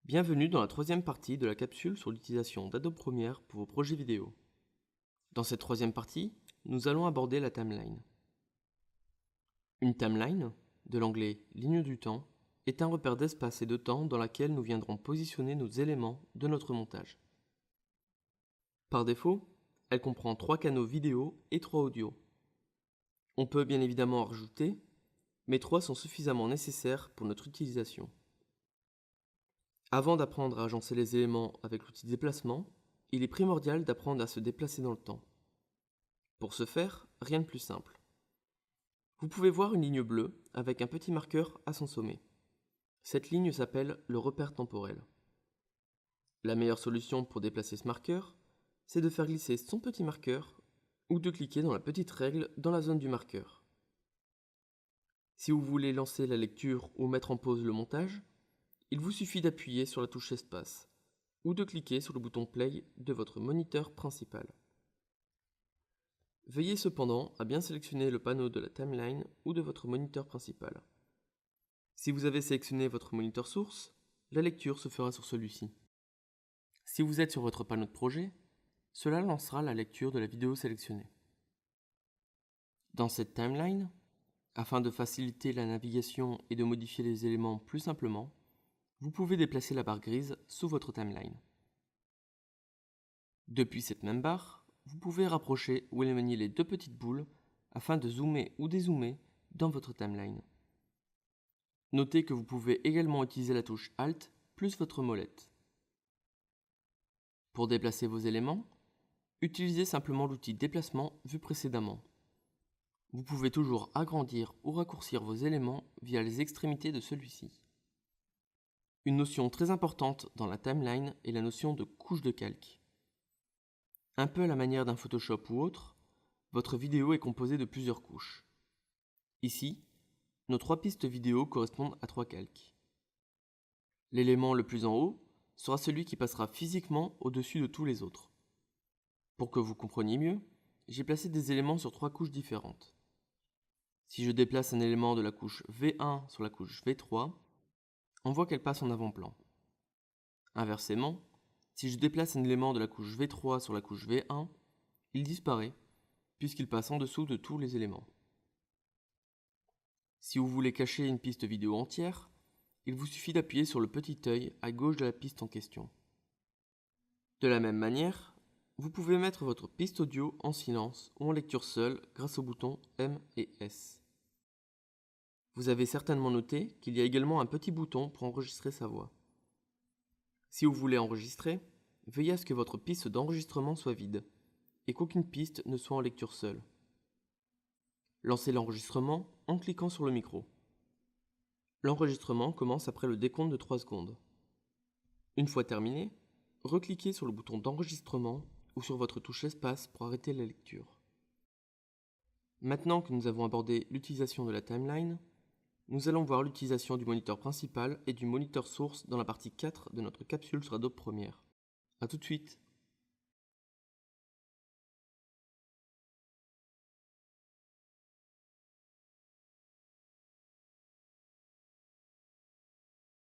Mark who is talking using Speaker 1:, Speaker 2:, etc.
Speaker 1: Bienvenue dans la troisième partie de la capsule sur l'utilisation d'Adobe Premiere pour vos projets vidéo. Dans cette troisième partie, nous allons aborder la timeline. Une timeline, de l'anglais ligne du temps, est un repère d'espace et de temps dans laquelle nous viendrons positionner nos éléments de notre montage. Par défaut, elle comprend 3 canaux vidéo et 3 audio. On peut bien évidemment en rajouter, mais 3 sont suffisamment nécessaires pour notre utilisation. Avant d'apprendre à agencer les éléments avec l'outil déplacement, il est primordial d'apprendre à se déplacer dans le temps. Pour ce faire, rien de plus simple. Vous pouvez voir une ligne bleue avec un petit marqueur à son sommet. Cette ligne s'appelle le repère temporel. La meilleure solution pour déplacer ce marqueur, c'est de faire glisser son petit marqueur ou de cliquer dans la petite règle dans la zone du marqueur. Si vous voulez lancer la lecture ou mettre en pause le montage, il vous suffit d'appuyer sur la touche Espace ou de cliquer sur le bouton Play de votre moniteur principal. Veillez cependant à bien sélectionner le panneau de la timeline ou de votre moniteur principal. Si vous avez sélectionné votre moniteur source, la lecture se fera sur celui-ci. Si vous êtes sur votre panneau de projet, cela lancera la lecture de la vidéo sélectionnée. Dans cette timeline, afin de faciliter la navigation et de modifier les éléments plus simplement, vous pouvez déplacer la barre grise sous votre timeline. Depuis cette même barre, vous pouvez rapprocher ou éloigner les 2 petites boules afin de zoomer ou dézoomer dans votre timeline. Notez que vous pouvez également utiliser la touche Alt plus votre molette. Pour déplacer vos éléments, utilisez simplement l'outil déplacement vu précédemment. Vous pouvez toujours agrandir ou raccourcir vos éléments via les extrémités de celui-ci. Une notion très importante dans la timeline est la notion de couche de calque. Un peu à la manière d'un Photoshop ou autre, votre vidéo est composée de plusieurs couches. Ici, nos 3 pistes vidéo correspondent à 3 calques. L'élément le plus en haut sera celui qui passera physiquement au-dessus de tous les autres. Pour que vous compreniez mieux, j'ai placé des éléments sur 3 couches différentes. Si je déplace un élément de la couche V1 sur la couche V3, on voit qu'elle passe en avant-plan. Inversement, si je déplace un élément de la couche V3 sur la couche V1, il disparaît, puisqu'il passe en dessous de tous les éléments. Si vous voulez cacher une piste vidéo entière, il vous suffit d'appuyer sur le petit œil à gauche de la piste en question. De la même manière, vous pouvez mettre votre piste audio en silence ou en lecture seule grâce aux boutons M et S. Vous avez certainement noté qu'il y a également un petit bouton pour enregistrer sa voix. Si vous voulez enregistrer, veillez à ce que votre piste d'enregistrement soit vide et qu'aucune piste ne soit en lecture seule. Lancez l'enregistrement en cliquant sur le micro. L'enregistrement commence après le décompte de 3 secondes. Une fois terminé, recliquez sur le bouton d'enregistrement ou sur votre touche Espace pour arrêter la lecture. Maintenant que nous avons abordé l'utilisation de la timeline, nous allons voir l'utilisation du moniteur principal et du moniteur source dans la partie 4 de notre capsule sur Adobe Premiere. A tout de suite!